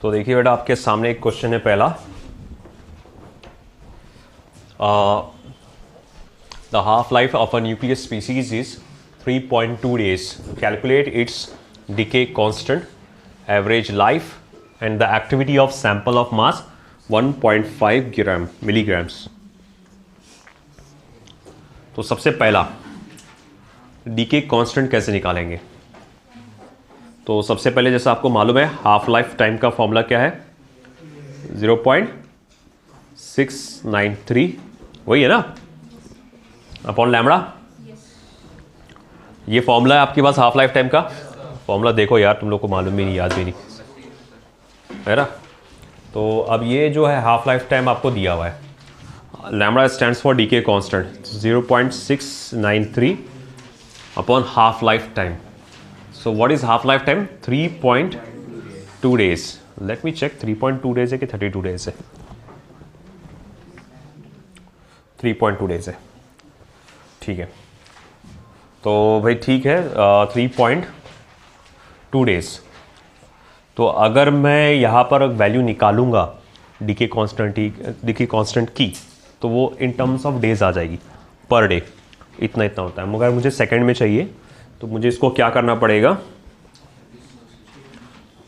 तो देखिए बेटा, आपके सामने एक क्वेश्चन है पहला। The half life of a nucleus species is 3.2 days. Calculate its decay constant, average life, and the activity of sample of mass 1.5 milligrams. तो सबसे पहला डीके कांस्टेंट कैसे निकालेंगे? तो सबसे पहले जैसा आपको मालूम है हाफ लाइफ टाइम का फॉर्मूला क्या है? 0.693, वही है ना, अपॉन लैम्बडा। ये फॉर्मूला है आपके पास हाफ लाइफ टाइम का। फॉर्मूला देखो यार, तुम लोग को मालूम भी नहीं, याद भी नहीं है ना। तो अब ये जो है हाफ लाइफ टाइम आपको दिया हुआ है, lambda stands for decay constant 0.693 upon half life time. So what is half life time? 3.2 days. Let me check, 3.2 days है कि 32 days है? 3.2 days है, ठीक है। तो भाई ठीक है, 3.2 days। तो अगर मैं यहाँ पर वैल्यू निकालूंगा डीके कांस्टेंट की, तो वो इन टर्म्स ऑफ डेज आ जाएगी, पर डे इतना होता है। मगर मुझे सेकंड में चाहिए, तो मुझे इसको क्या करना पड़ेगा?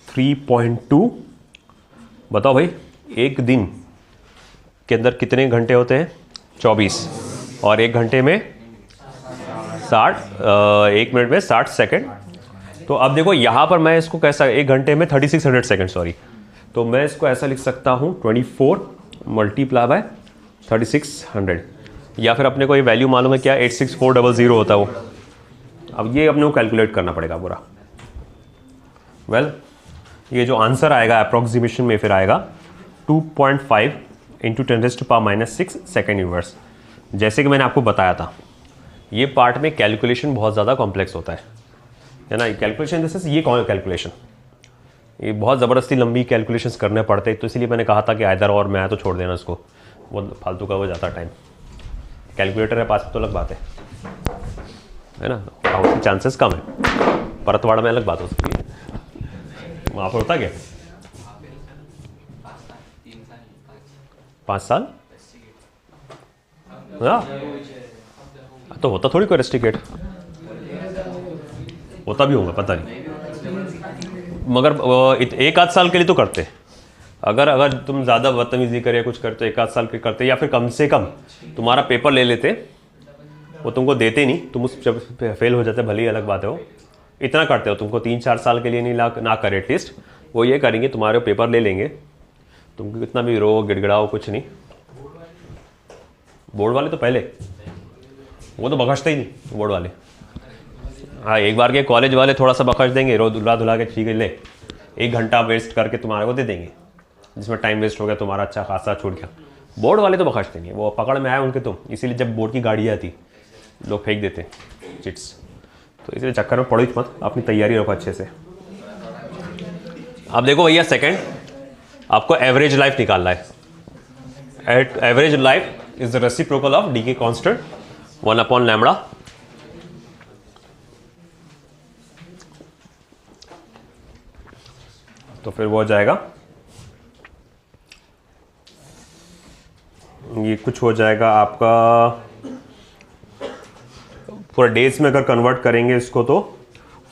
3.2, बताओ भाई, एक दिन के अंदर कितने घंटे होते हैं? 24, और एक घंटे में 60, एक मिनट में 60 सेकंड। तो अब देखो यहाँ पर मैं इसको कैसा, एक घंटे में 3600 सेकंड, सॉरी, तो मैं इसको ऐसा लिख सकता हूँ 24 मल्टीप्लाई बाय 3600, या फिर अपने को ये वैल्यू मालूम है क्या, 86400 होता है वो। अब ये अपने को कैलकुलेट करना पड़ेगा पूरा। वेल, ये जो आंसर आएगा अप्रोक्सीमेशन में फिर आएगा 2.5 इंटू 10⁻⁻⁶ सेकेंड इनवर्स। जैसे कि मैंने आपको बताया था, ये पार्ट में कैलकुलेशन बहुत ज़्यादा कॉम्प्लेक्स होता है ना। कैलकुलेशन जैसे ये कौन कैलकुलेशन, ये बहुत ज़बरदस्ती लंबी कैलकुलेशंस करने पड़ते हैं। तो इसलिए मैंने कहा था कि आइदर और मैं तो छोड़ देना इसको, वो फालतू का हो जाता टाइम। कैलकुलेटर है पास तो अलग बात है ना, उसके चांसेस कम है। परतवाड़ा में अलग बात हो सकती है, वहाँ पर होता क्या? 5 साल हाँ, तो होता थोड़ी कोई रेस्टिकेट, होता भी होगा पता नहीं, मगर एक आध साल के लिए तो करते। अगर तुम ज़्यादा बदतमीजी करे, कुछ करते, एक आध साल के करते, या फिर कम से कम तुम्हारा पेपर ले लेते, वो तुमको देते नहीं, तुम उस जब फेल हो जाते, भले ही अलग बात है, वो इतना करते हो, तुमको 3-4 साल के लिए नहीं ना करे एटलीस्ट, वो ये करेंगे तुम्हारे पेपर ले लेंगे, तुमको कितना भी रो गिड़गिड़ाओ कुछ नहीं। बोर्ड वाले तो पहले, वो तो बखशते ही नहीं बोर्ड वाले। हाँ, एक बार के कॉलेज वाले थोड़ा सा बखश देंगे, रो धुला के ठीक है, ले 1 घंटा वेस्ट करके तुम्हारे को दे देंगे, जिसमें टाइम वेस्ट हो गया तुम्हारा, अच्छा खासा छूट गया। बोर्ड वाले तो बखशते नहीं, वो पकड़ में आए उनके तो, इसीलिए जब बोर्ड की गाड़ी आती लोग फेंक देते चिट्स। तो इसलिए चक्कर में पड़ो मत, अपनी तैयारी रखो अच्छे से। अब देखो भैया, सेकंड आपको एवरेज लाइफ निकालना है। Average life is the reciprocal of decay constant 1/λ। तो फिर वो हो जाएगा, ये कुछ हो जाएगा आपका, पूरा डेज में अगर कन्वर्ट करेंगे इसको तो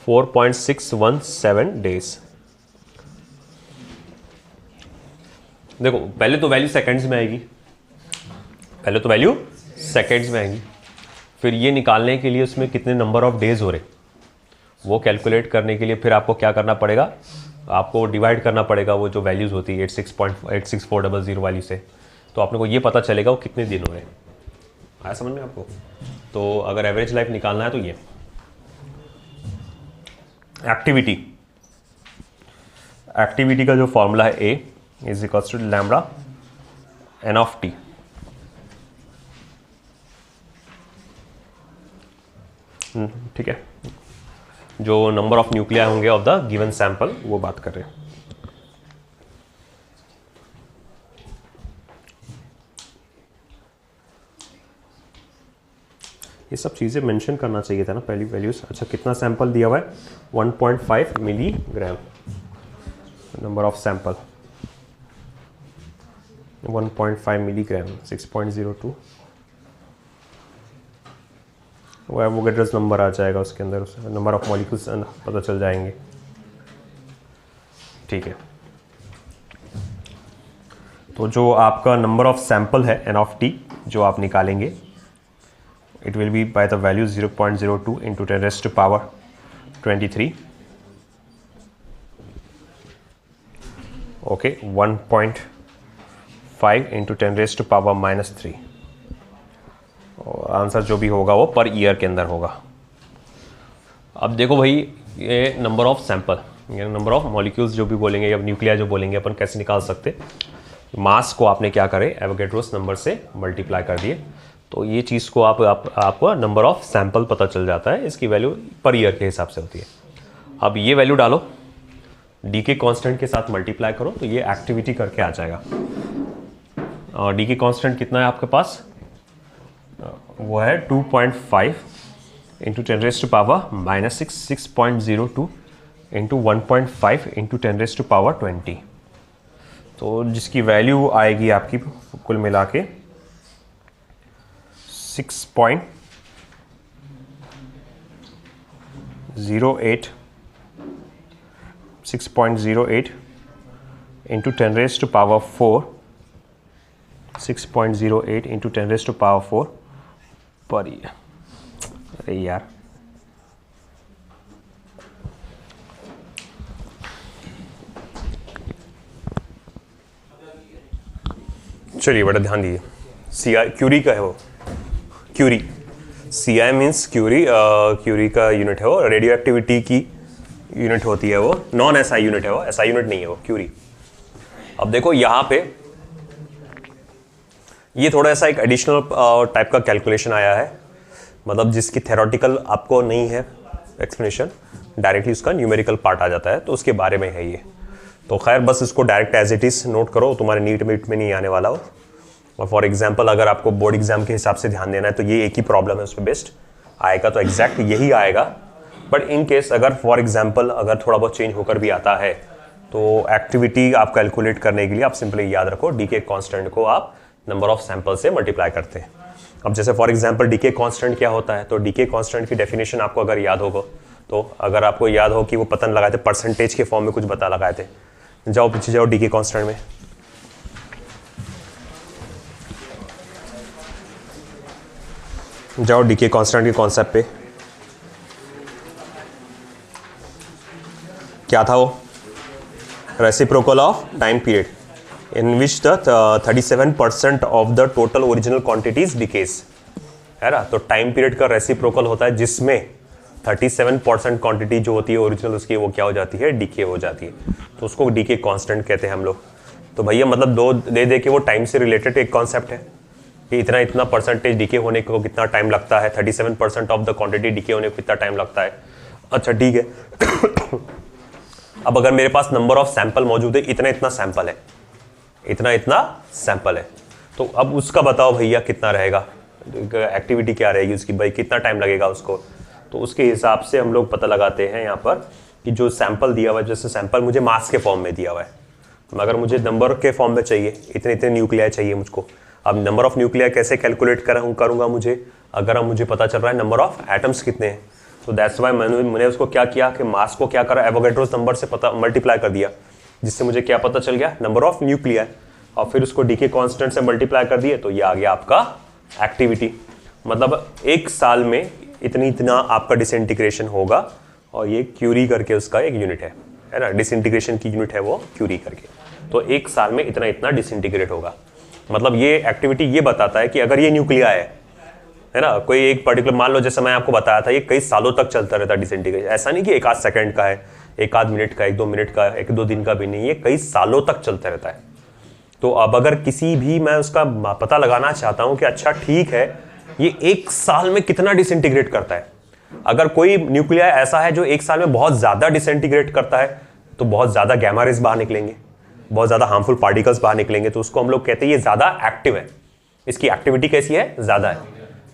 4.617 डेज। देखो पहले तो वैल्यू सेकंड्स में आएगी, फिर ये निकालने के लिए उसमें कितने नंबर ऑफ डेज हो रहे, वो कैलकुलेट करने के लिए फिर आपको क्या करना पड़ेगा, आपको डिवाइड करना पड़ेगा वो जो वैल्यूज होती है 86400 वाली से, तो आपने को ये पता चलेगा वो कितने दिन हो रहे। आया समझ में आपको? तो अगर एवरेज लाइफ निकालना है तो ये एक्टिविटी का जो फॉर्मूला है A is equals to lambda n of t। ठीक है, जो नंबर ऑफ न्यूक्लिया होंगे ऑफ द गिवन सैंपल वो बात कर रहे हैं। ये सब चीज़ें मेंशन करना चाहिए था ना पहली वैल्यूज। अच्छा, कितना सैंपल दिया हुआ है? 1.5 milligram. Number of sample 1.5 milligram 6.02 वो एवोगैड्रोस नंबर आ जाएगा उसके अंदर, नंबर ऑफ मॉलिक्यूल्स पता चल जाएंगे। ठीक है, तो जो आपका नंबर ऑफ सैंपल है एन ऑफ टी जो आप निकालेंगे, it will B by the value 0.02 into 10⁻23 okay 1.5 into 10⁻³ और आंसर जो भी होगा वो पर ईयर के अंदर होगा। अब देखो भाई, ये नंबर ऑफ सैंपल या नंबर ऑफ मॉलिक्यूल्स जो भी बोलेंगे या न्यूक्लिया जो बोलेंगे अपन कैसे निकाल सकते, मास को आपने क्या करे एवोगैड्रोस नंबर से मल्टीप्लाई कर दिए, तो ये चीज़ को आपको नंबर ऑफ सैंपल पता चल जाता है, इसकी वैल्यू पर ईयर के हिसाब से होती है। अब ये वैल्यू डालो, डी के कॉन्स्टेंट के साथ मल्टीप्लाई करो तो ये एक्टिविटी करके आ जाएगा। और डी के कॉन्स्टेंट कितना है आपके पास, वो है 2.5 इंटू 10⁻⁻6 6.02 इंटू 1.5 इंटू 10⁻20, तो जिसकी वैल्यू आएगी आपकी कुल मिला के 6.08 इंटू 10⁻4 6.08 इंटू 10⁻4 पर ईयर। अरे यार, चलिए बेटा ध्यान दीजिए, सी आई क्यूरी का है वो, curie C I means curie, curie का यूनिट है वो, रेडियो एक्टिविटी की यूनिट होती है वो, नॉन एसआई यूनिट है वो, एसआई यूनिट नहीं है वो, क्यूरी। अब देखो यहाँ पे ये थोड़ा सा एक एडिशनल टाइप का कैलकुलेशन आया है, मतलब जिसकी थेरोटिकल आपको नहीं है एक्सप्लेनेशन, डायरेक्टली उसका न्यूमेरिकल पार्ट आ जाता है, तो उसके बारे में है ये। तो खैर बस इसको direct as it is note करो, तुम्हारे नीट में नहीं आने वाला हो। और फॉर एग्जांपल अगर आपको बोर्ड एग्जाम के हिसाब से ध्यान देना है तो ये एक ही प्रॉब्लम है, उस पर बेस्ट आएगा तो एग्जैक्ट यही आएगा। बट इन केस अगर फॉर एग्जांपल अगर थोड़ा बहुत चेंज होकर भी आता है तो एक्टिविटी आप कैलकुलेट करने के लिए आप सिंपली याद रखो डी के कॉन्स्टेंट को आप नंबर ऑफ सैंपल से मल्टीप्लाई करते हैं। अब जैसे फॉर एग्जांपल डी के कॉन्स्टेंट क्या होता है, तो डी के कॉन्स्टेंट की डेफिनेशन आपको अगर याद होगा, तो अगर आपको याद हो कि वो पतन लगाए थे परसेंटेज के फॉर्म में कुछ बता लगाए थे, जाओ पीछे जाओ डी के कॉन्स्टेंट में, जाओ डी के कॉन्स्टेंट के कॉन्सेप्ट पे। क्या था वो, reciprocal of time period in which the 37% of the total original quantities decays, है ना। तो टाइम पीरियड का रेसिप्रोकल होता है जिसमें 37% क्वांटिटी जो होती है ओरिजिनल उसकी वो क्या हो जाती है, डीके हो जाती है, तो उसको डीके कांस्टेंट कहते हैं हम लोग। तो भैया मतलब दो दे के वो टाइम से रिलेटेड एक कॉन्सेप्ट है कि इतना परसेंटेज डीके होने को कितना टाइम लगता है, 37% ऑफ द क्वांटिटी डीके होने को कितना टाइम लगता है। अच्छा ठीक है अब अगर मेरे पास नंबर ऑफ सैंपल मौजूद है, इतना सैंपल है, इतना सैंपल है, तो अब उसका बताओ भैया कितना रहेगा, एक्टिविटी क्या रहेगी उसकी, भाई कितना टाइम लगेगा उसको। तो उसके हिसाब से हम लोग पता लगाते हैं यहाँ पर कि जो सैंपल दिया हुआ है, जैसे सैंपल मुझे मास के फॉर्म में दिया हुआ है, मगर मुझे नंबर के फॉर्म में चाहिए, इतने न्यूक्लियाई चाहिए मुझको। अब नंबर ऑफ न्यूक्लियाई कैसे कैलकुलेट करूँगा मुझे, अगर मुझे पता चल रहा है नंबर ऑफ एटम्स कितने हैं, तो दैट्स वाई मैंने उसको क्या किया कि मास को क्या करा, एवोगैड्रोस नंबर से पता मल्टीप्लाई कर दिया, जिससे मुझे क्या पता चल गया, नंबर ऑफ न्यूक्लियाई, और फिर उसको डीके कांस्टेंट से मल्टीप्लाई कर दिए, तो ये आ गया आपका एक्टिविटी। मतलब एक साल में इतना आपका डिसइंटीग्रेशन होगा, और ये क्यूरी करके उसका एक यूनिट है ना, डिसइंटीग्रेशन की यूनिट है वो क्यूरी करके, तो एक साल में इतना डिसइंटीग्रेट होगा। मतलब ये एक्टिविटी ये बताता है कि अगर ये न्यूक्लिया है ना, कोई एक पर्टिकुलर, मान लो जैसे मैं आपको बताया था, ये कई सालों तक चलता रहता है डिसइंटीग्रेशन, ऐसा नहीं कि एक आध सेकंड का है, एक आध मिनट का, एक दो मिनट का, एक दो दिन का भी नहीं, ये कई सालों तक चलता रहता है। तो अब अगर किसी भी मैं उसका पता लगाना चाहता हूं कि अच्छा ठीक है ये एक साल में कितना डिसइंटीग्रेट करता है, अगर कोई न्यूक्लिया ऐसा है जो एक साल में बहुत ज्यादा डिसइंटीग्रेट करता है, तो बहुत ज्यादा गैमा रेज बाहर निकलेंगे, बहुत ज्यादा हार्मफुल पार्टिकल्स बाहर निकलेंगे, तो उसको हम लोग कहते हैं ये ज्यादा एक्टिव है, इसकी एक्टिविटी कैसी है, ज्यादा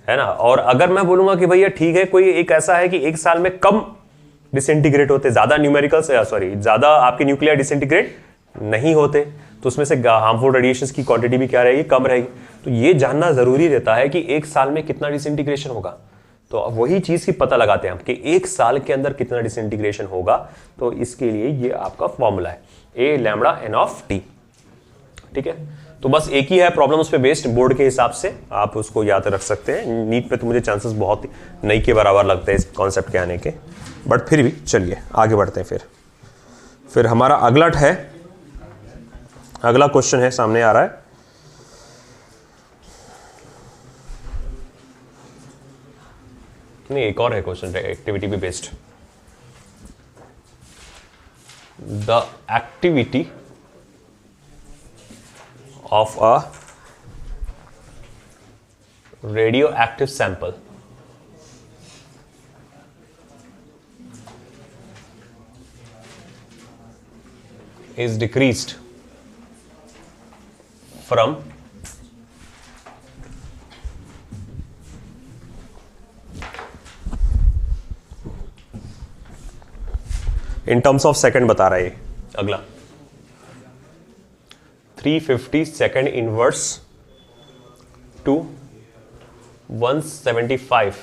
है ना। और अगर मैं बोलूंगा कि भैया ठीक है कोई एक ऐसा है कि एक साल में कम डिसइंटीग्रेट होते, ज़्यादा न्यूमेरिकल्स ज़्यादा आपके न्यूक्लियर डिसइंटीग्रेट नहीं होते, तो उसमें से हार्मफुल रेडिएशंस की क्वांटिटी भी क्या रहेगी, कम रहेगी। तो ये जानना ज़रूरी रहता है कि एक साल में कितना डिसइंटीग्रेशन होगा। तो अब वही चीज़ की पता लगाते हैं हम कि एक साल के अंदर कितना डिसइंटीग्रेशन होगा। तो इसके लिए ये आपका फॉर्मूला है ए लैम्बडा एन ऑफ टी। ठीक है, तो बस एक ही है प्रॉब्लम उस पे बेस्ड, बोर्ड के हिसाब से आप उसको याद रख सकते हैं। नीट पे तो मुझे चांसेस बहुत नहीं के बराबर लगते हैं इस कॉन्सेप्ट के आने के, बट फिर भी चलिए आगे बढ़ते हैं। फिर हमारा अगला क्वेश्चन है, सामने आ रहा है। नहीं, एक और है क्वेश्चन एक्टिविटी भी based. The activity of a radioactive sample is decreased from in terms of second बता रहा है ये अगला 350 second inverse to 175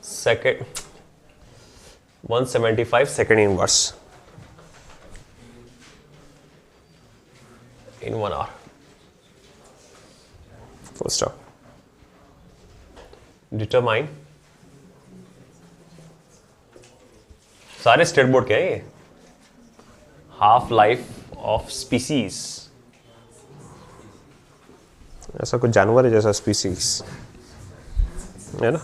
second inverse in 1 hour. First up, determine, सारे स्टेट बोर्ड क्या है ये, हाफ लाइफ ऑफ स्पीसीज, ऐसा कुछ जानवर है जैसा स्पीसीज है ना।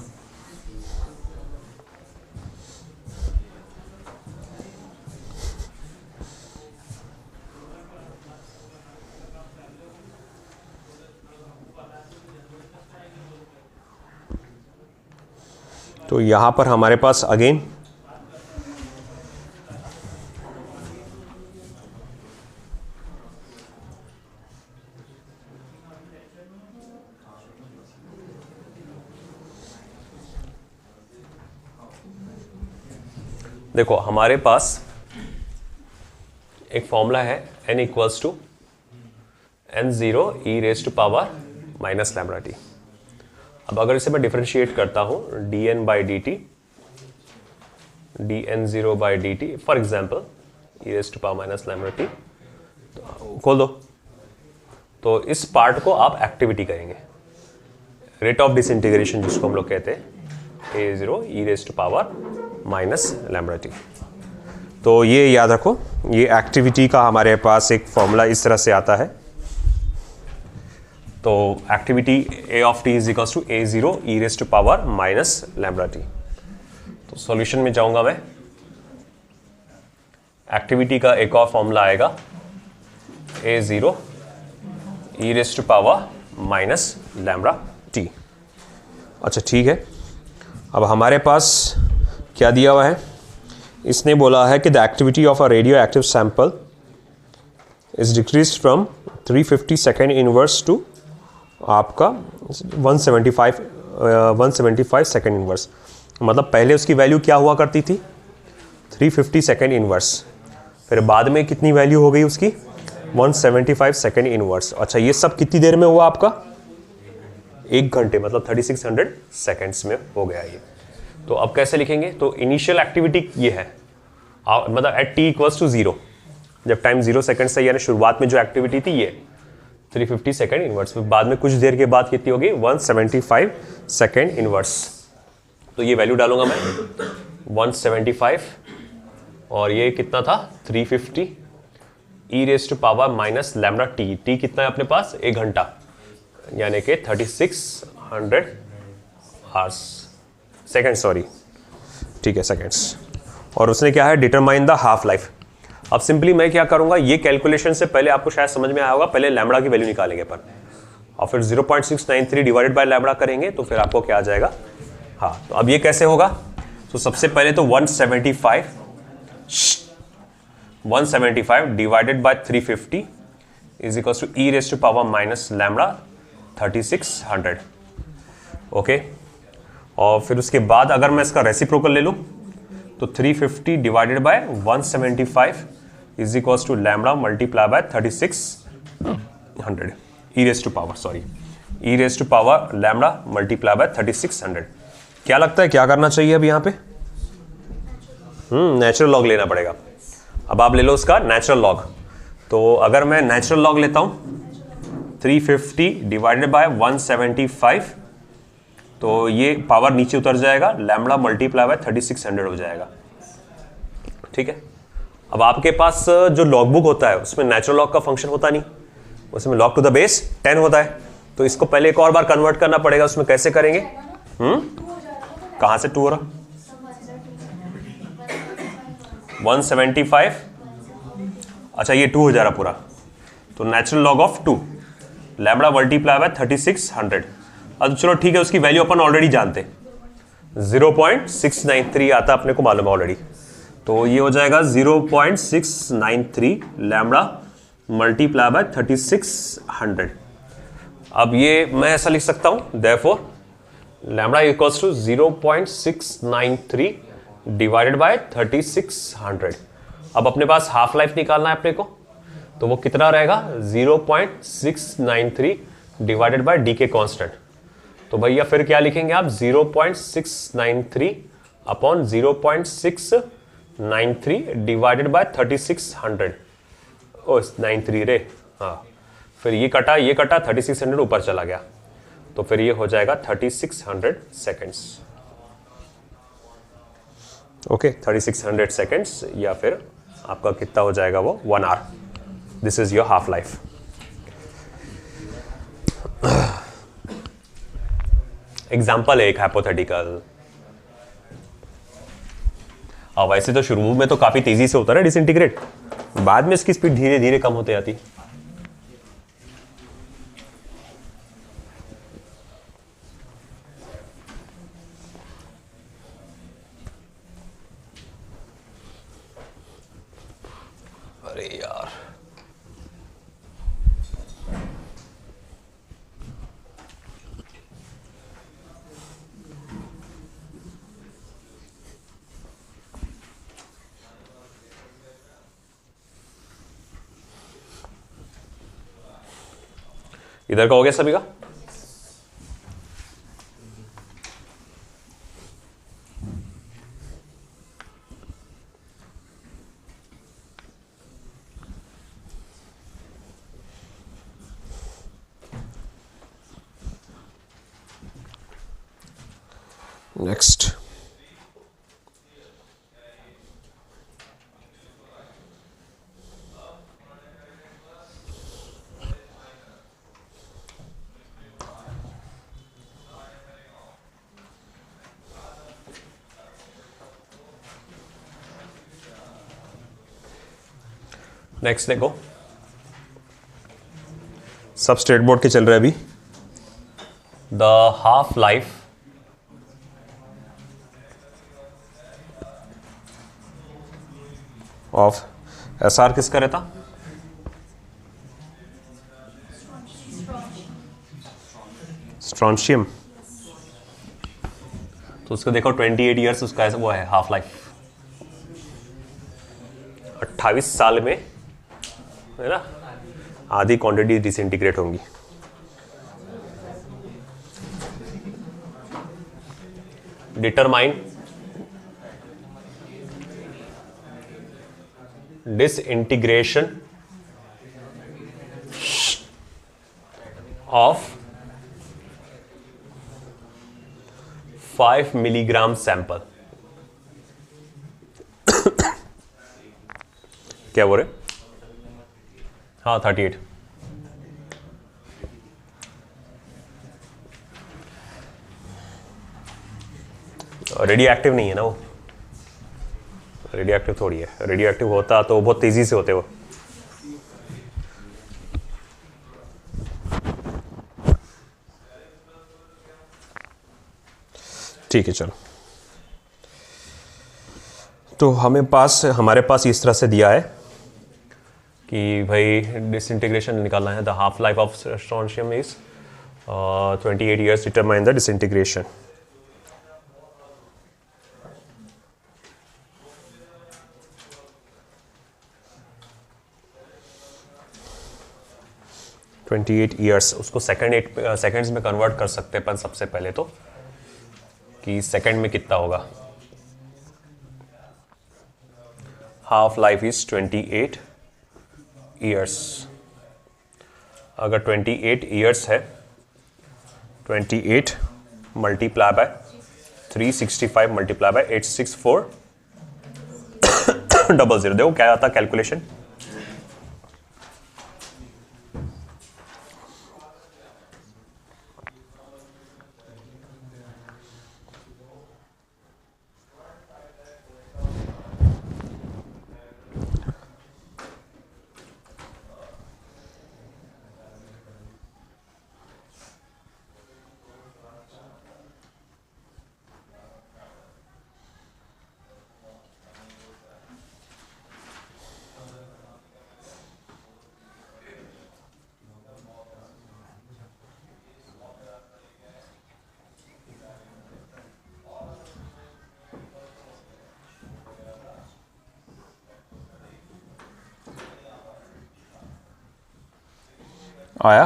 तो यहां पर हमारे पास अगेन देखो हमारे पास एक फॉर्मूला है n equals to n0 e raise to power minus lambda T. अब अगर इसे मैं डिफरेंशिएट करता हूं dn by D T, dn0 by D T, for example e raise to power minus lambda T, तो खोल दो। तो इस पार्ट को आप एक्टिविटी करेंगे, रेट ऑफ डिसइंटीग्रेशन जिसको हम लोग कहते हैं, a0 e raise to power minus lambda T. तो ये याद रखो, ये एक्टिविटी का हमारे पास एक फॉर्मूला इस तरह से आता है। तो activity a of T is equals to a0 e raise to power minus lambda T. तो सॉल्यूशन में जाऊंगा मैं, एक्टिविटी का एक और फॉर्मूला आएगा a0 e raise to power minus lambda T. अच्छा ठीक है, अब हमारे पास क्या दिया हुआ है, इसने बोला है कि the activity of a radio active sample is decreased from 350 second inverse two आपका 175 सेकेंड इनवर्स। मतलब पहले उसकी वैल्यू क्या हुआ करती थी, 350 सेकेंड इनवर्स, फिर बाद में कितनी वैल्यू हो गई उसकी, 175 सेकेंड इनवर्स। अच्छा ये सब कितनी देर में हुआ आपका, 1 घंटे, मतलब 3600 सेकेंड्स में हो गया ये। तो अब कैसे लिखेंगे, तो इनिशियल एक्टिविटी ये है, मतलब एट टी इक्वल्स टू 0, जब टाइम 0 सेकेंड से, यानी शुरुआत में जो एक्टिविटी थी ये 350 सेकेंड इनवर्स, बाद में कुछ देर के बाद कितनी होगी, 175 सेकेंड इनवर्स। तो ये वैल्यू डालूंगा मैं 175, और ये कितना था 350 e raise to power minus lambda t. T कितना है अपने पास, 1 घंटा, यानी कि 3600 आवर्स, सेकेंड, सॉरी, ठीक है सेकेंड्स। और उसने क्या है, डिटरमाइन द हाफ लाइफ। अब सिंपली मैं क्या करूंगा, ये कैलकुलेशन से पहले आपको शायद समझ में आया होगा, पहले लैम्बडा की वैल्यू निकालेंगे अपन, और फिर 0.693 डिवाइडेड बाय लैम्बडा करेंगे, तो फिर आपको क्या आ जाएगा। हाँ, तो अब ये कैसे होगा, तो सबसे पहले तो 175 divided by 350 is equal to E raise to power minus lambda 3600। Okay, और फिर उसके बाद अगर मैं इसका रेसिप्रोकल ले लूँ तो 350 divided by 175 is equals to lambda multiply by 3600 E raise to power lambda multiply by 3600। क्या लगता है क्या करना चाहिए अब यहाँ पे? नेचुरल लॉग लेना पड़ेगा। अब आप ले लो उसका नेचुरल लॉग। तो अगर मैं नेचुरल लॉग लेता हूँ 350 डिवाइडेड बाय 175 तो ये पावर नीचे उतर जाएगा, लैम्बडा मल्टीप्लाई बाय 3600 हो जाएगा। ठीक है। अब आपके पास जो लॉग बुक होता है उसमें नेचुरल लॉग का फंक्शन होता नहीं, उसमें लॉग टू द बेस 10 होता है। तो इसको पहले एक और बार कन्वर्ट करना पड़ेगा। उसमें कैसे करेंगे? कहां से 2 हो रहा? 175, अच्छा ये 2 हो जा रहा पूरा। तो natural log of 2 lambda multiply by 3600। अब चलो ठीक है, उसकी वैल्यू अपन ऑलरेडी जानते, 0.693 आता अपने को मालूम है ऑलरेडी। तो ये हो जाएगा 0.693 लैम्बडा मल्टीप्लाई बाय 3600। अब ये मैं ऐसा लिख सकता हूं, therefore lambda equals to 0.693 divided by 3600। अब अपने पास हाफ लाइफ निकालना है अपने को, तो वो कितना रहेगा? 0.693 डिवाइडेड बाय डी के कॉन्स्टेंट। तो भैया फिर क्या लिखेंगे आप? 0.693 अपॉन 0.693 डिवाइडेड बाय 3600। ओ 93 रे, हाँ। फिर ये कटा 3600 ऊपर चला गया, तो फिर ये हो जाएगा 3600 सेकेंड्स। ओके, 3600 सेकेंड्स, या फिर आपका कितना हो जाएगा वो 1 hour. This is your half life. Example है एक हाइपोथेटिकल। अब वैसे तो शुरू में तो काफी तेजी से होता है डिसइंटीग्रेट, बाद में इसकी स्पीड धीरे धीरे कम होते जाती। अरे यार, इधर का हो गया सभी का? नेक्स्ट, नेक्स्ट देखो, सब स्ट्रेट बोर्ड के चल रहे हैं अभी। The half life of SR किसका रहता? स्ट्रॉन्शियम। तो उसको देखो 28 ईयर्स उसका वो है हाफ लाइफ। 28 साल में है ना आधी क्वांटिटी डिसइंटीग्रेट होंगी। Determine disintegration of 5 milligram sample। क्या बोल रहे? हाँ 38। रेडियो एक्टिव नहीं है ना वो, रेडियो एक्टिव थोड़ी है। रेडियो एक्टिव होता तो बहुत तेजी से होते वो। ठीक है चलो, तो हमारे पास इस तरह से दिया है कि भाई डिसइंटीग्रेशन निकालना है। The half life of strontium is 28 years, determine the disintegration. 28 years, उसको सेकेंड्स में कन्वर्ट कर सकते हैं अपन सबसे पहले तो, कि सेकेंड में कितना होगा। Half life is 28 years. अगर 28 ईयर्स है, 28 मल्टीप्लाई बाय 365 मल्टीप्लाई बाय 86400। देखो क्या आता कैलकुलेशन। आया?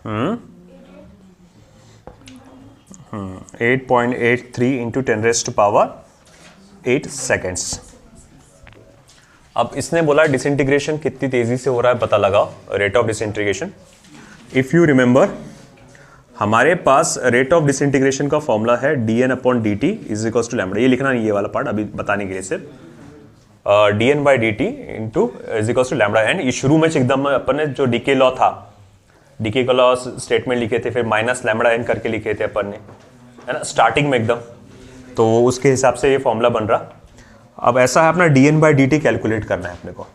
हम्म 8.83 इंटू 10⁻⁸ सेकेंड्स। अब इसने बोला डिसइंटीग्रेशन कितनी तेजी से हो रहा है पता लगाओ, rate of disintegration. If you remember हमारे पास रेट ऑफ डिसइंटीग्रेशन का फॉर्मूला है dn/dt is equals to lambda. ये लिखना नहीं, ये वाला पार्ट अभी बताने के लिए सिर्फ dn/dt into is equals to lambda. And ये शुरू में एकदम अपन ने जो डीके लॉ था, डीके का लॉ स्टेटमेंट लिखे थे, फिर माइनस लैम्बडा एन करके लिखे थे अपन ने, है ना, स्टार्टिंग में एकदम। तो उसके हिसाब से ये फॉर्मूला बन रहा। अब ऐसा है अपना dn/dt कैलकुलेट करना है अपने को।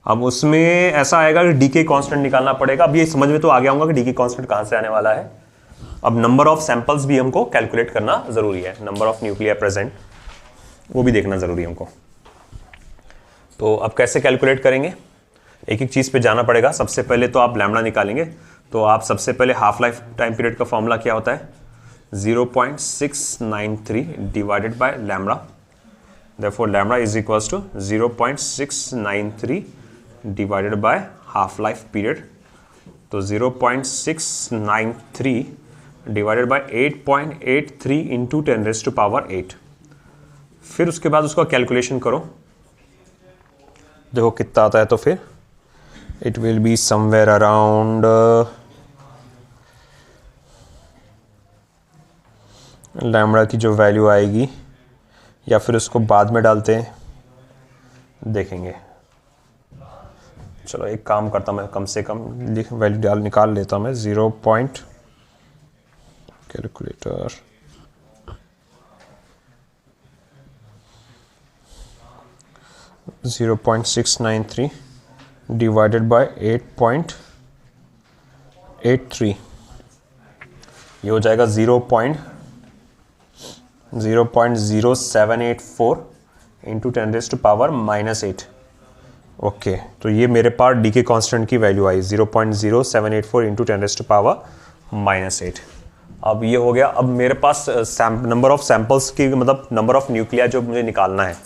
अब उसमें ऐसा आएगा कि डीके कांस्टेंट निकालना पड़ेगा। अब ये समझ में तो आ गया होगा कि डीके कांस्टेंट कहाँ से आने वाला है। अब नंबर ऑफ सैंपल्स भी हमको कैलकुलेट करना जरूरी है, नंबर ऑफ न्यूक्लिया प्रेजेंट वो भी देखना जरूरी है हमको। तो अब कैसे कैलकुलेट करेंगे, एक एक चीज़ पे जाना पड़ेगा। सबसे पहले तो आप लैम्बडा निकालेंगे, तो आप सबसे पहले हाफ लाइफ टाइम पीरियड का फॉर्मूला क्या होता है, 0.693 divided by lambda. Therefore, lambda is equals to 0.693 divided by half life period. तो 0.693 divided by 8.83 into 10⁸8। फिर उसके बाद उसका कैलकुलेशन करो, देखो कितना आता है। तो फिर it will be somewhere around lambda की जो वैल्यू आएगी, या फिर उसको बाद में डालते हैं, देखेंगे। चलो एक काम करता मैं, कम से कम वैल्यू निकाल लेता मैं। 0.693 डिवाइडेड बाय 8.83, ये हो जाएगा 0.0784 इंटू 10⁻⁻8। ओके, तो ये मेरे पास डी के कॉन्स्टेंट की वैल्यू आई 0.0784 इंटू 10⁻⁻8। अब ये हो गया। अब मेरे पास नंबर ऑफ सैंपल्स की, मतलब नंबर ऑफ न्यूक्लिया जो मुझे निकालना है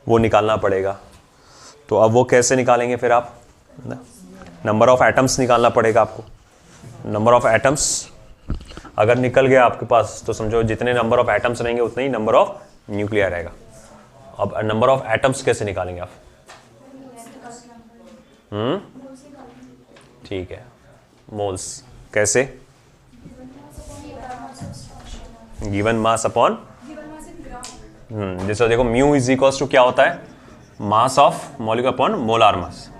वो निकालना पड़ेगा। तो अब वो कैसे निकालेंगे फिर आप, नंबर ऑफ एटम्स निकालना पड़ेगा आपको। नंबर ऑफ एटम्स अगर निकल गया आपके पास तो समझो जितने नंबर ऑफ एटम्स रहेंगे उतने ही नंबर ऑफ न्यूक्लिया रहेगा। अब नंबर ऑफ एटम्स कैसे निकालेंगे आप, ठीक है, मोल्स कैसे, गिवन मास अपॉन, जैसे देखो म्यू इज इक्वल्स टू क्या होता है, mass of molecule upon molar मास,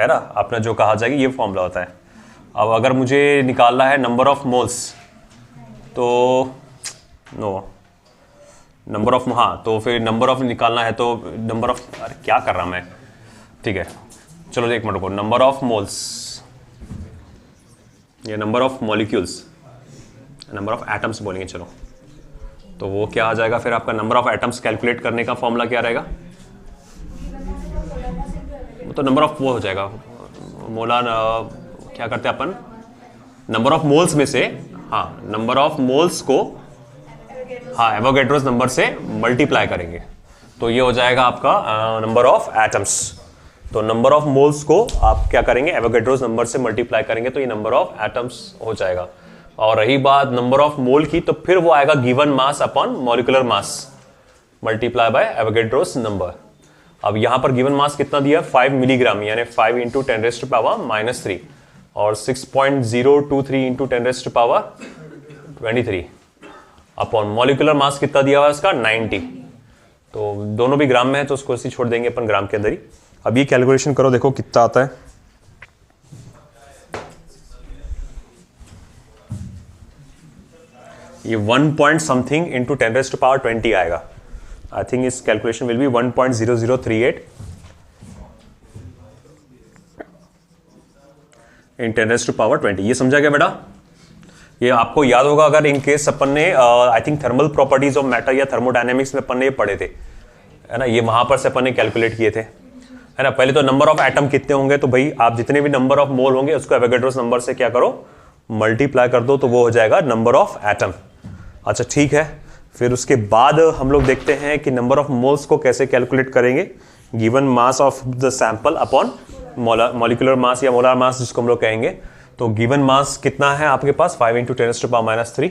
है ना, आपने जो कहा जाएगा ये फॉर्मूला होता है। अब अगर मुझे निकालना है नंबर ऑफ मोल्स, तो नंबर ऑफ, हाँ, तो फिर नंबर ऑफ निकालना है तो नंबर ऑफ, अरे क्या कर रहा मैं, ठीक है, चलो एक मिनट को, नंबर ऑफ मोल्स या number of molecules, number of atoms बोलेंगे, चलो, तो वो क्या आ जाएगा फिर आपका नंबर ऑफ एटम्स कैलकुलेट करने का फॉर्मूला क्या रहेगा, वो तो नंबर ऑफ वो हो जाएगा मोलार क्या करते हैं अपन, नंबर ऑफ मोल्स में से, हाँ नंबर ऑफ मोल्स को हाँ एवोगैड्रोस नंबर से मल्टीप्लाई करेंगे, तो ये हो जाएगा आपका नंबर ऑफ एटम्स। तो नंबर ऑफ मोल्स को आप क्या करेंगे, एवोगैड्रोस नंबर से मल्टीप्लाई करेंगे, तो ये नंबर ऑफ एटम्स हो जाएगा। और रही बात नंबर ऑफ मोल की, तो फिर वो आएगा given mass upon molecular mass multiply by Avogadro's number. अब यहां पर गिवन मास कितना दिया, 5 मिलीग्राम, यानी 5 इंटू 10⁻³ और 6.023 इंटू 10⁻23 अपॉन मॉलिक्यूलर मास कितना दिया हुआ है इसका, 90। तो दोनों भी ग्राम में है, तो उसको ऐसे छोड़ देंगे अपन ग्राम के अंदर ही। अब ये कैलकुलेशन करो, देखो कितना आता है। ये 1 पॉइंट समथिंग इंटू 10⁻20 आएगा। आई थिंक इस कैलकुलेशन विल बी 1.0038 इन 10⁻20। ये समझा क्या बेटा? ये आपको याद होगा अगर इन केस अपन ने I think thermal properties of matter या थर्मोडायनेमिक्स में अपन ने ये पढ़े थे, है ना, ये वहां पर से अपन ने कैलकुलेट किए थे, है ना। पहले तो नंबर ऑफ एटम कितने होंगे, तो भाई आप जितने भी नंबर ऑफ मोल होंगे उसको एवोगैड्रोस नंबर से क्या करो, मल्टीप्लाई कर दो, तो वो हो जाएगा नंबर ऑफ एटम। अच्छा ठीक है, फिर उसके बाद हम लोग देखते हैं कि नंबर ऑफ मोल्स को कैसे कैलकुलेट करेंगे, given mass of the sample upon molecular mass या मोलार मास जिसको हम लोग कहेंगे। तो गिवन मास कितना है आपके पास, 5 into 10⁻³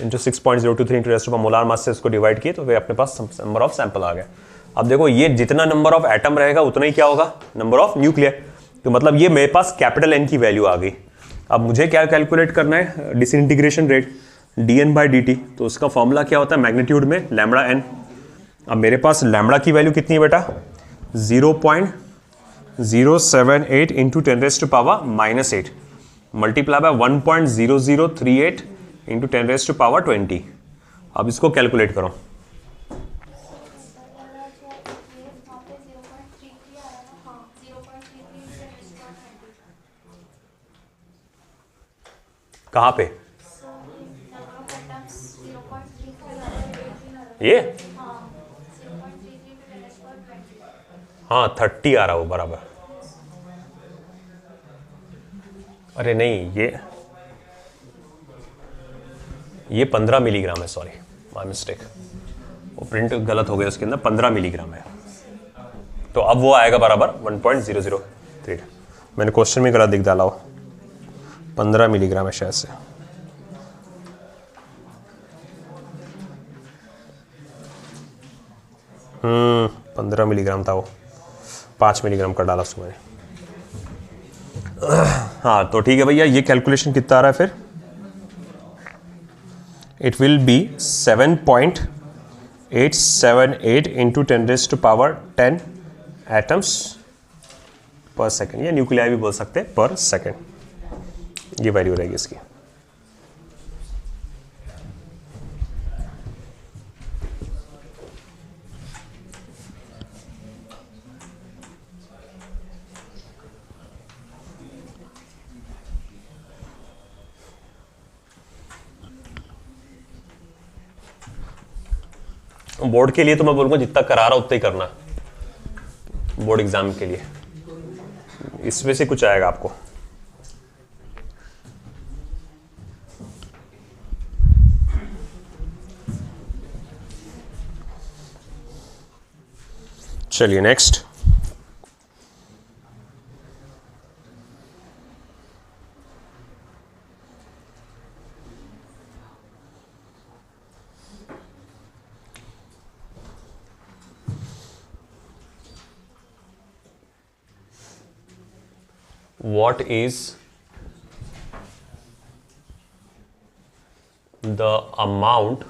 into 6.023 into 10 molar mass से इसको डिवाइड किए, तो वे अपने पास नंबर ऑफ सैंपल आ गया। अब देखो ये जितना नंबर ऑफ एटम रहेगा उतना ही क्या होगा, नंबर ऑफ न्यूक्लियर। तो मतलब ये मेरे पास कैपिटल N की वैल्यू आ गई। अब मुझे क्या कैलकुलेट करना है, डिसइंटीग्रेशन रेट dN/dt। तो उसका फॉर्मूला क्या होता है, मैग्नीट्यूड में लैम्बडा n। अब मेरे पास लैम्बडा की वैल्यू कितनी है बेटा, 0.078 इंटू 10⁻⁻8 मल्टीप्लाई बाय 1.0038 इंटू 10⁻20। अब इसको कैलकुलेट करो। कहां पे ये, हाँ 30 आ रहा हो बराबर। अरे नहीं, ये 15 मिलीग्राम है, सॉरी माय मिस्टेक, वो प्रिंट गलत हो गया, उसके अंदर 15 मिलीग्राम है। तो अब वो आएगा बराबर 1.003। मैंने क्वेश्चन में गलत दिख डाला हो, 15 मिलीग्राम है शायद से। 15 मिलीग्राम था वो, 5 मिलीग्राम कर डाला उसको मैंने। हाँ तो ठीक है भैया, ये कैलकुलेशन कितना आ रहा है फिर, it will B 7.878 into 10⁻10 atoms पर सेकेंड, या न्यूक्लियाई भी बोल सकते हैं, पर सेकेंड, ये वैल्यू रहेगी इसकी। बोर्ड के लिए तो मैं बोलूंगा जितना करा रहा उतना ही करना, बोर्ड एग्जाम के लिए इसमें से कुछ आएगा आपको। चलिए next, what is the amount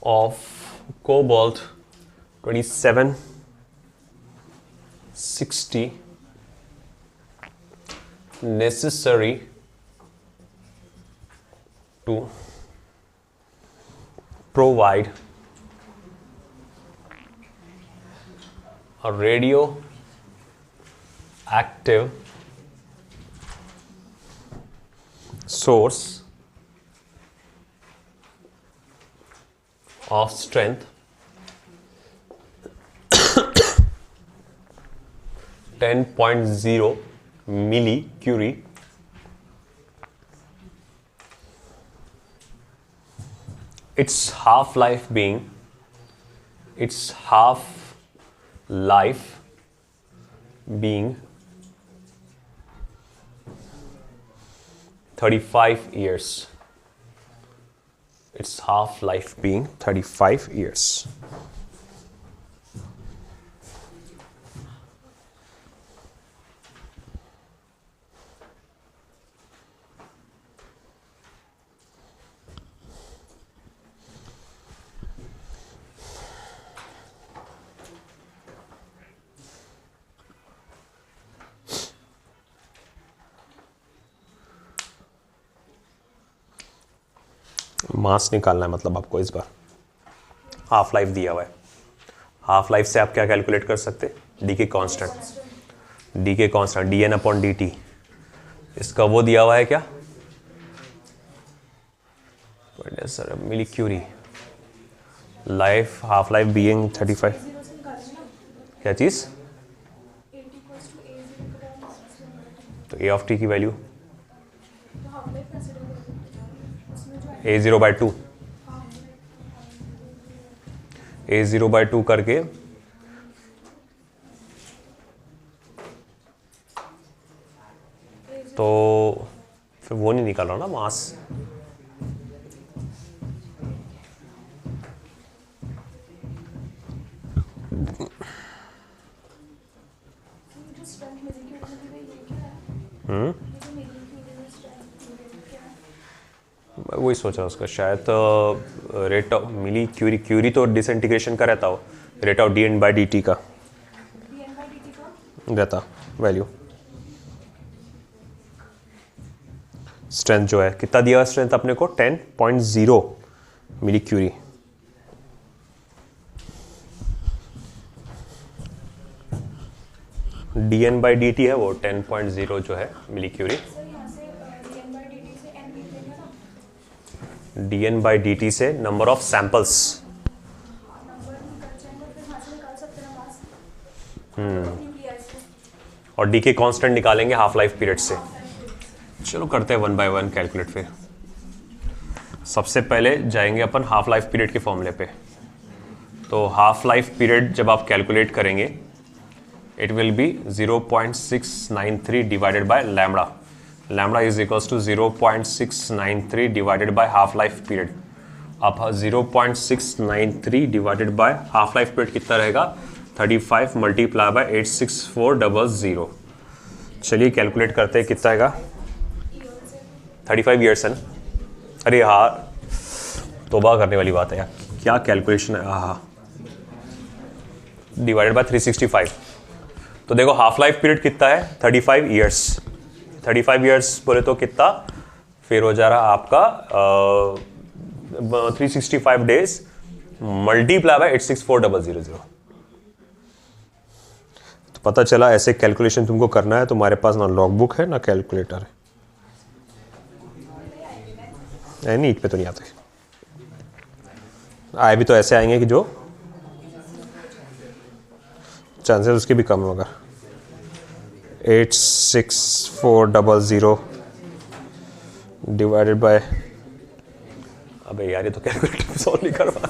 of cobalt 2760 necessary to provide a radioactive source of strength 10.0 milli curie. Its half-life being 35 years. Its half-life being 35 years. मास निकालना है मतलब आपको इस बार। हाफ लाइफ दिया हुआ है, हाफ लाइफ से आप क्या कैलकुलेट कर सकते हैं? Decay constant d n upon d t. इसका वो दिया हुआ है क्या sir? Millicurie life, half life being 35। क्या चीज? तो ए ऑफ टी की वैल्यू A0/2 A0/2 करके तो फिर वो नहीं निकल रहा ना मास। वही सोच रहा उसका शायद रेट ऑफ मिली क्यूरी तो डिसइंटीग्रेशन का रहता हो, रेट ऑफ dN/dt का रहता वैल्यू। स्ट्रेंथ जो है कितना दिया स्ट्रेंथ अपने को? 10.0 मिली क्यूरी। dN/dt है वो 10.0 जो है मिली क्यूरी। dN/dt से नंबर ऑफ सैंपल्स। और डी के कांस्टेंट निकालेंगे हाफ लाइफ पीरियड से। चलो करते हैं 1 by 1 कैलकुलेट। फिर सबसे पहले जाएंगे अपन हाफ लाइफ पीरियड के फॉर्मूले पे। तो हाफ लाइफ पीरियड जब आप कैलकुलेट करेंगे it will be 0.693 divided by lambda. Lambda is equals to 0.693 divided by half life period. अब 0.693 divided by half life period कितना रहेगा? 35 मल्टीप्लाई बाय 86400। चलिए कैलकुलेट करते हैं कितना आएगा। 35 ईयर्स है ना? अरे हाँ, तौबा करने वाली बात है यार, क्या कैलकुलेशन है। हाँ, डिवाइडेड बाय 365। तो देखो हाफ लाइफ पीरियड कितना है? 35 ईयर्स। 35 ईयर्स बोले तो कितना फिर हो जा रहा आपका 365 डेज मल्टीप्लाई बाय 86400। तो पता चला ऐसे कैलकुलेशन तुमको करना है, तुम्हारे पास ना लॉग बुक है ना कैलकुलेटर है। नीट पे तो नहीं आते, आए भी तो ऐसे आएंगे कि जो चांसेस उसके भी कम होगा। 86400 डिवाइडेड बाय, अबे यार ये तो कैलकुलेटर में सॉल्व नहीं करवा।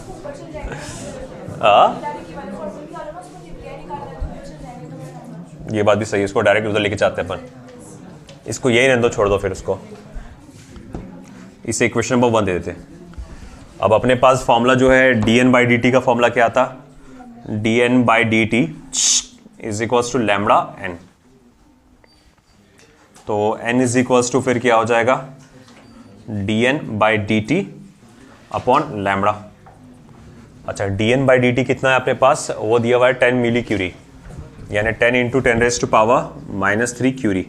ये बात भी सही है, इसको डायरेक्ट उधर लेके जाते हैं अपन। इसको यही रहने दो, छोड़ दो फिर उसको। इसे इक्वेशन नंबर 1 दे देते हैं। अब अपने पास फॉर्मूला जो है dN/dt का फॉर्मूला क्या आता? dN/dt is equals to lambda n। तो n इज इक्वल्स टू फिर क्या हो जाएगा? dN/dt upon lambda. अच्छा, dN/dt कितना है अपने पास? वो दिया हुआ है 10 मिली क्यूरी, यानी 10 × 10⁻³ क्यूरी।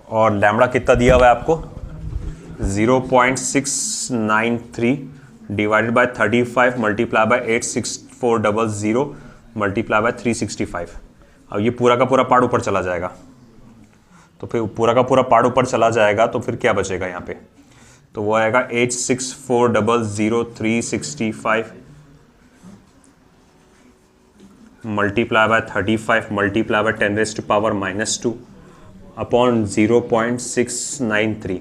और लैम्बडा कितना दिया हुआ है आपको? 0.693 divided bye 35 multiply by 86400 multiply by 365। अब ये पूरा का पूरा पार्ट ऊपर चला जाएगा, तो फिर पूरा का पूरा पार्ट ऊपर चला जाएगा तो फिर क्या बचेगा यहाँ पे? तो वो आएगा 86400 365 multiply by 35 multiply by 10⁻⁻² upon 0.693।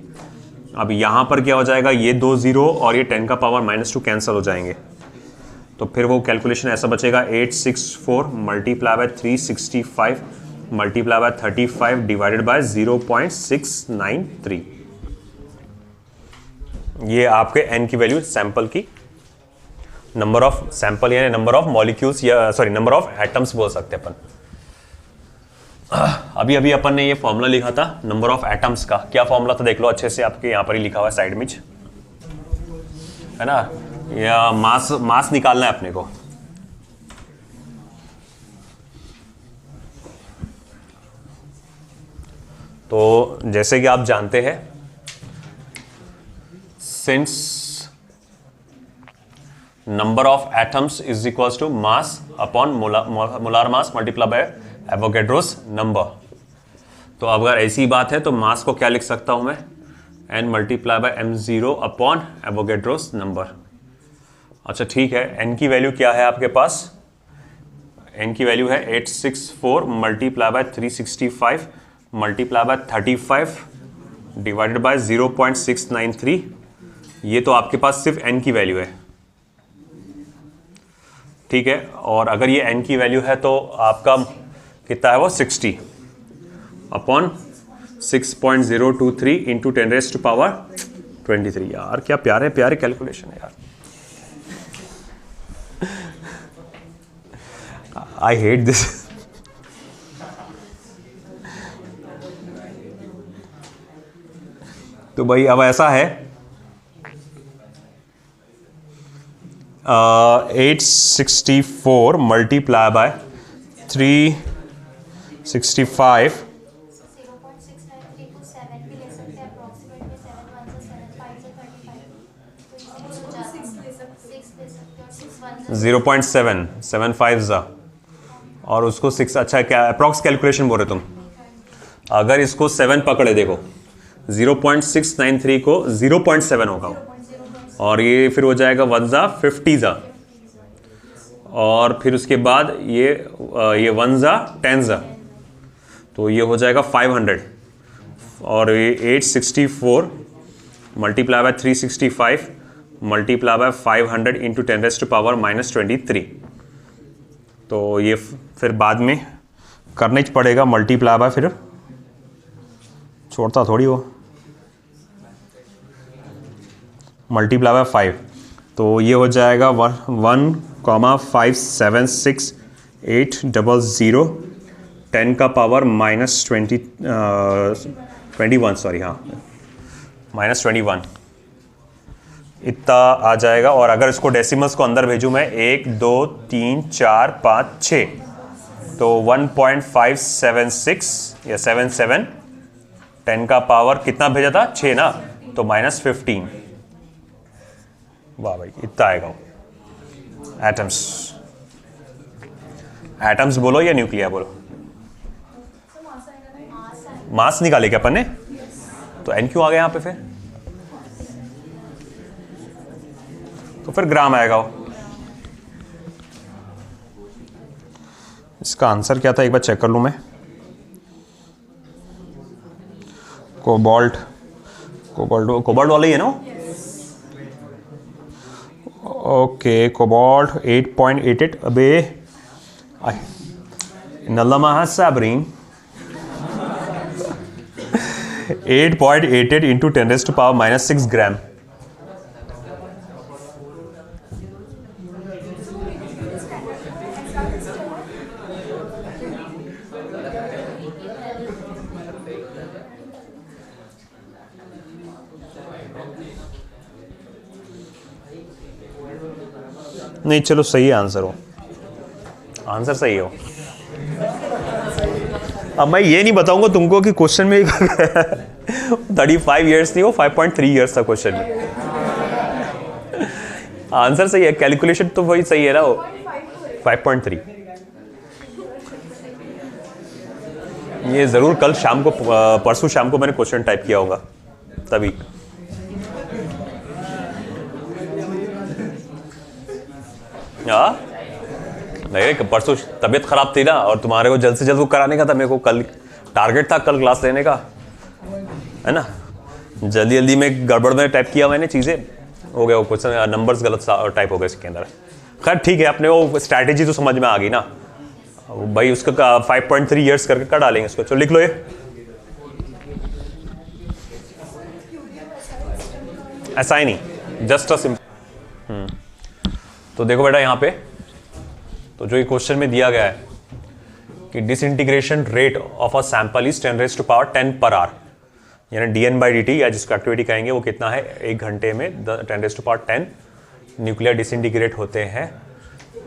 अब यहाँ पर क्या हो जाएगा, ये 2 0 और ये 10⁻⁻² कैंसिल हो जाएंगे, तो फिर वो कैलकुलेशन ऐसा बचेगा 864 multiply by 365 multiply by 35 divided by 0.693। ये आपके एन की वैल्यू सैंपल की, नंबर ऑफ सैंपल यानी नंबर ऑफ मॉलिक्यूल्स या सॉरी नंबर ऑफ एटम्स बोल सकते हैं अपन। अभी अभी अपन ने ये फॉर्मूला लिखा था नंबर ऑफ एटम्स का। क्या फॉर्मूला था देख लो अच्छे से, आपके यहां पर ही लिखा हुआ है साइड में, है ना। या मास निकालना है अपने को। तो जैसे कि आप जानते हैं, since number of atoms is equals to mass upon molar mass multiply by Avogadro's number, तो अगर ऐसी बात है तो मास को क्या लिख सकता हूं मैं, n multiply by m0 upon Avogadro's number. अच्छा ठीक है, n की वैल्यू क्या है आपके पास, n की वैल्यू है 864 multiply by 365 multiply by 35 divided by 0.693। ये तो आपके पास सिर्फ n की वैल्यू है, ठीक है। और अगर ये n की वैल्यू है तो आपका कितना है वो 60 अपॉन 6.023 इंटू 10⁻23। यार क्या प्यारे प्यारे कैलकुलेशन है यार, आई हेट दिस। तो भाई अब ऐसा है 864 मल्टीप्लाई बाय 365 0.775 और उसको 6, अच्छा क्या अप्रॉक्स कैलकुलेशन बोल रहे तुम। अगर इसको 7 पकड़े देखो, 0.693 को 0.7 होगा और ये फिर हो जाएगा 1 50 और फिर उसके बाद ये 1 10 तो ये हो जाएगा 500 और ये 864 multiply by 365 multiply by 500 into 10⁻⁻23। तो ये फिर बाद में करना ही पड़ेगा मल्टीप्लाई बाय, फिर छोड़ता थोड़ी वो, मल्टीप्लाई बाय 5, तो ये हो जाएगा 1,576,800 10⁻⁻21 सॉरी हाँ -21 इतना आ जाएगा। और अगर इसको डेसिमल्स को अंदर भेजूँ मैं 1 2 3 4 5 6 तो 1.576 या 77 10 का पावर कितना भेजा था 6 ना, तो -15। वाह भाई इतना आएगा। एटम्स बोलो या न्यूक्लियर बोलो, मास निकाले क्या अपन ने, तो एन क्यों आ गया यहाँ पे फिर ग्राम आएगा वो। इसका आंसर क्या था एक बार चेक कर लूं मैं। कोबाल्ट वाला ही है ना। ओके कोबाल्ट 8.88 अबे नल्ला साबरीन 8.88 इंटू 10⁻⁻6 ग्राम। नहीं चलो सही है आंसर सही हो। अब मैं ये नहीं बताऊंगा तुमको कि क्वेश्चन में 35 इयर्स नहीं हो 5.3 इयर्स था क्वेश्चन में। आंसर सही है, कैलकुलेशन तो वही सही है ना वो 5.3। ये जरूर कल शाम को परसों शाम को मैंने क्वेश्चन टाइप किया होगा तभी। नहीं, परसों तबीयत खराब थी ना, और तुम्हारे को जल्द से जल्द वो कराने का था, मेरे को कल टारगेट था कल क्लास लेने का, है ना। जल्दी जल्दी में गड़बड़ में टाइप किया मैंने, चीज़ें हो गया, वो कुछ नंबर्स गलत टाइप हो गए इसके अंदर। खैर ठीक है, अपने वो स्ट्रैटेजी तो समझ में आ गई ना भाई, उसका 5.3 ईयर्स करके कर डालेंगे इसको। चलो लिख लो ये, ऐसा ही नहीं, जस्ट अ सिंपल। तो देखो बेटा यहाँ पे, तो जो ये क्वेश्चन में दिया गया है कि disintegration rate of a sample is 10⁻10 per hour, यानी dN/dt या जिसको एक्टिविटी कहेंगे वो कितना है, 1 घंटे में 10⁻10 न्यूक्लियर डिसइंटीग्रेट होते हैं।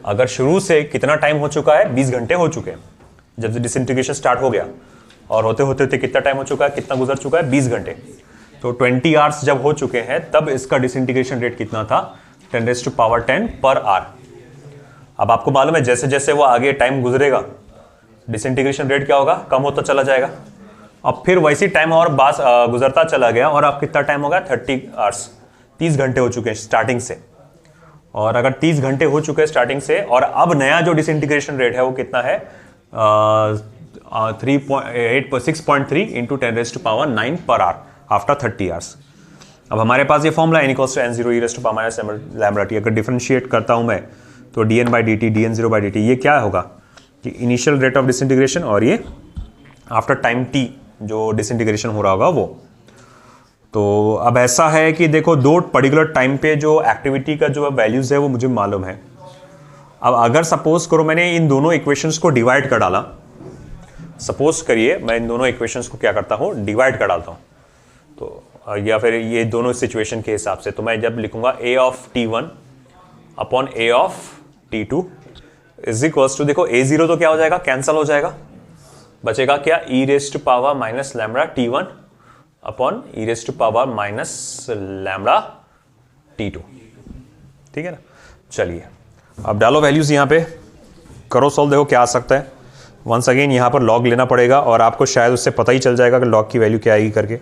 अगर शुरू से कितना टाइम हो चुका है, 20 घंटे हो चुके हैं जब से डिसइंटीग्रेशन स्टार्ट हो गया, और होते होते कितना टाइम हो चुका है, कितना गुजर चुका है, 20 घंटे। तो 20 आवर्स जब हो चुके हैं तब इसका डिसइंटीग्रेशन रेट कितना था, 10⁻10 पर आवर। अब आपको मालूम है जैसे जैसे वो आगे टाइम गुजरेगा डिसइंटीग्रेशन रेट क्या होगा, कम होता चला जाएगा। अब फिर वैसी टाइम और बास गुजरता चला गया, और अब कितना टाइम होगा, 30 आवर्स, 30 घंटे हो चुके हैं स्टार्टिंग से। और अगर 30 घंटे हो चुके हैं स्टार्टिंग से, और अब नया जो डिसइंटीग्रेशन रेट है वो कितना है, 6.3 into 10⁻9 per hour after 30 hours. अब हमारे पास ये formula n = n0 e⁻ λt। अगर डिफरेंशिएट करता हूं मैं तो dN/dt dN0/dt ये क्या होगा कि इनिशियल रेट ऑफ डिसइंटीग्रेशन, और ये आफ्टर टाइम t जो डिसइंटीग्रेशन हो रहा होगा वो। तो अब ऐसा है कि देखो, दो पर्टिकुलर टाइम पे जो एक्टिविटी का जो वैल्यूज है वो मुझे मालूम है। अब अगर सपोज करो मैंने इन दोनों इक्वेशंस को डिवाइड कर डाला, सपोज करिए मैं इन दोनों इक्वेशंस को क्या करता हूँ, डिवाइड कर डालता हूँ, तो या फिर ये दोनों सिचुएशन के हिसाब से, तो मैं जब लिखूंगा a of t1 upon a of t2 is equals to, देखो a0 तो क्या हो जाएगा, कैंसल हो जाएगा, बचेगा क्या, e⁻λt1 अपॉन e⁻λt2। ठीक है ना। चलिए अब डालो वैल्यूज यहां पे, करो सॉल्व, देखो क्या आ सकता है। वंस अगेन यहां पर लॉग लेना पड़ेगा, और आपको शायद उससे पता ही चल जाएगा कि लॉग की वैल्यू क्या आएगी करके।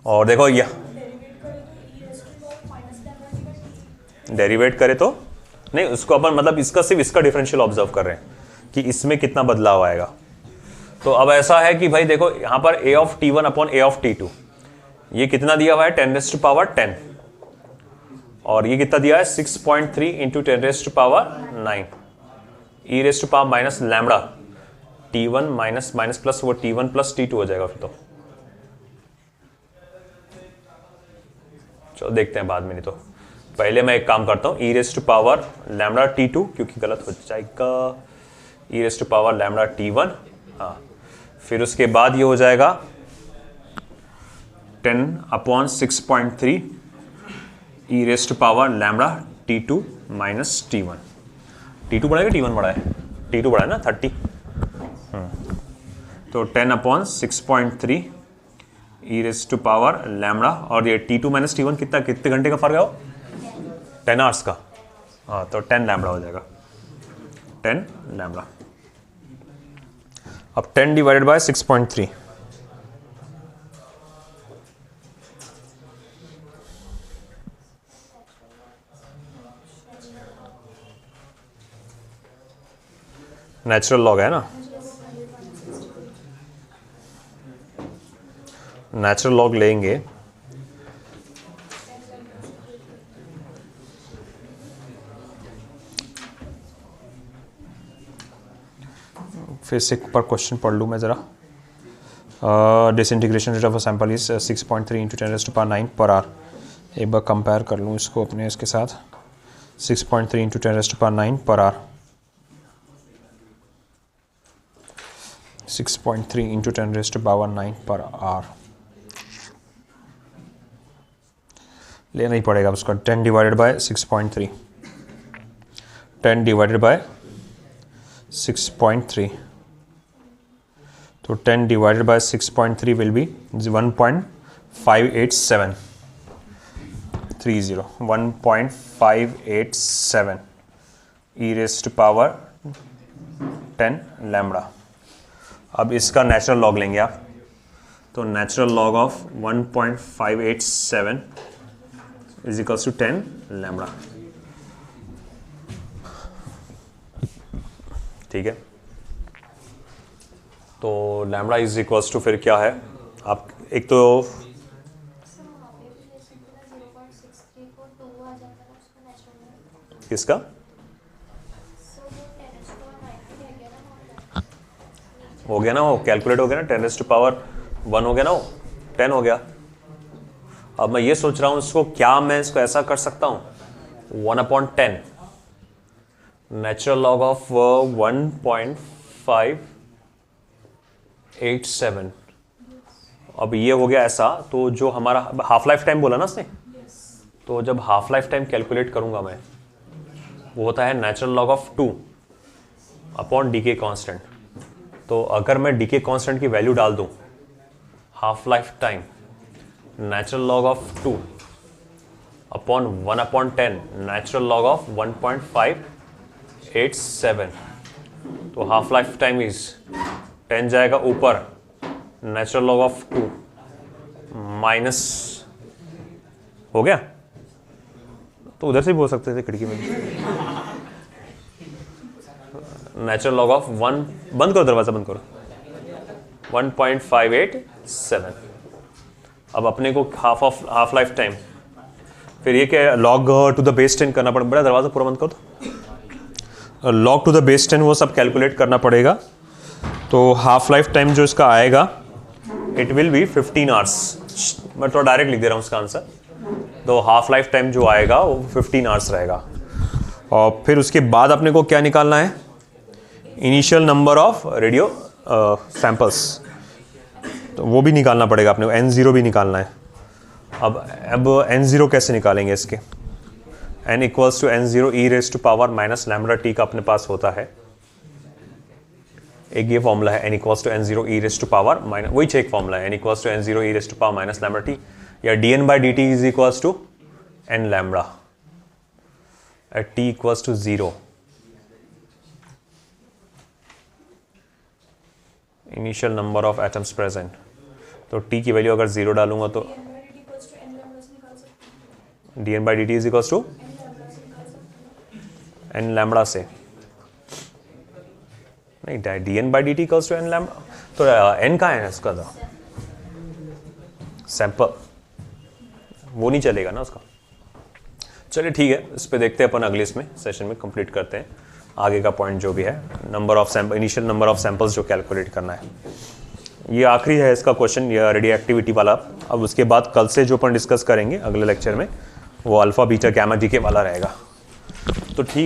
और देखो यह डेरिवेट करे तो नहीं, उसको अपन मतलब इसका सिर्फ इसका डिफरेंशियल ऑब्जर्व कर रहे हैं कि इसमें कितना बदलाव आएगा। तो अब ऐसा है कि भाई देखो यहां पर a of t1 upon a of t2 ये कितना दिया हुआ है, 10⁻10, और ये कितना दिया है, 6.3 into 10⁻9 e⁻λ t1 minus plus वो t1 प्लस t2 हो जाएगा फिर। तो चलो देखते हैं बाद में, नहीं तो पहले मैं एक काम करता हूं, e⁻λt2 क्योंकि गलत हो जाएगा, e⁻λt1, हाँ, फिर उसके बाद ये हो जाएगा 10/6.3 e⁻λt2 माइनस t1। t2 बड़ा है कि t1 बड़ा है, t2 बड़ा है ना, 30। तो 10/6.3 e⁻λ, और ये t2 माइनस t1 कितने घंटे का फर्क है, 10 आवर्स का, हाँ, तो 10 लैम्बडा हो जाएगा, 10 लैम्बडा। अब 10 डिवाइडेड बाय 6.3, नेचुरल लॉग है ना, नेचुरल लॉग लेंगे फिर से एक बार क्वेश्चन पढ़ लूँ मैं ज़रा। Disintegration rate of a sample is 6.3 into 10⁻9 per hour. एक बार कंपेयर कर लूँ इसको अपने इसके साथ, 6.3 into 10⁻9 per hour, 6.3 into 10⁻9 per hour लेना ही पड़ेगा उसका। 10 डिवाइडेड बाय 6.3, 10 डिवाइडेड बाय 6.3, तो 10 divided by 6.3 will be 1.58730, 1.587 e⁻10 lambda. अब इसका नेचुरल लॉग लेंगे आप, तो natural log of 1.587 is equals to 10 lambda. ठीक है, तो लैम्बडा इज इक्वल्स टू फिर क्या है, आप एक तो किसका हो गया ना, वो कैलकुलेट हो गया ना, 10⁻1 हो गया ना, वो 10 हो गया। अब मैं ये सोच रहा हूं इसको, क्या मैं इसको ऐसा कर सकता हूं, 1/10 नेचुरल लॉग ऑफ 1.587। अब ये हो गया ऐसा, तो जो हमारा हाफ लाइफ टाइम बोला ना उसने, तो जब हाफ लाइफ टाइम कैलकुलेट करूंगा मैं, वो होता है natural log of 2 upon decay constant. तो अगर मैं डीके कांस्टेंट की वैल्यू डाल दूं, half life time natural log of 2 upon 1/10 natural log of 1.587, तो हाफ लाइफ टाइम इज 10 जाएगा ऊपर, नेचुरल लॉग ऑफ 2 माइनस हो गया, तो उधर से बोल सकते थे खिड़की में, नेचुरल लॉग ऑफ 1, बंद करो दरवाजा बंद करो, 1.587। अब अपने को हाफ लाइफ टाइम, फिर ये क्या लॉग टू द बेस 10 करना पड़ेगा, बड़ा दरवाजा पूरा बंद कर दो, लॉग टू द बेस 10 वो सब कैलकुलेट करना पड़ेगा। तो हाफ लाइफ टाइम जो इसका आएगा, इट विल बी 15 आवर्स। मैं थोड़ा डायरेक्ट लिख दे रहा हूँ उसका आंसर, तो हाफ लाइफ टाइम जो आएगा वो 15 आवर्स रहेगा। और फिर उसके बाद अपने को क्या निकालना है, initial number of radio samples, तो वो भी निकालना पड़ेगा अपने को, n0 भी निकालना है। अब n0 कैसे निकालेंगे इसके, n equals to n0 e raise to power minus lambda T का अपने पास होता है, एक ये फॉर्मूला है, n equals to n0 e raise to power minus, वही एक फॉर्मूला है, n equals to n0 e raise to power minus lambda T, या dn/dt is equals to n lambda at t equals to 0। Initial number of atoms present, तो t की value अगर 0 डालूंगा तो dn/dt is equals to n lambda से, नहीं dn/dt equals to n lambda, तो n कहाँ है इसका, सैंपल, वो नहीं चलेगा ना उसका। चलिए ठीक है, इस पे देखते हैं अपन अगले इसमें सेशन में कंप्लीट करते हैं आगे का पॉइंट जो भी है, number of sample, initial number of samples जो कैलकुलेट करना है। ये आखिरी है इसका क्वेश्चन, ये रेडियो एक्टिविटी वाला। अब उसके बाद कल से जो अपन डिस्कस करेंगे अगले लेक्चर में, वो अल्फा बीटा गैमा डीके वाला रहेगा। तो ठीक है।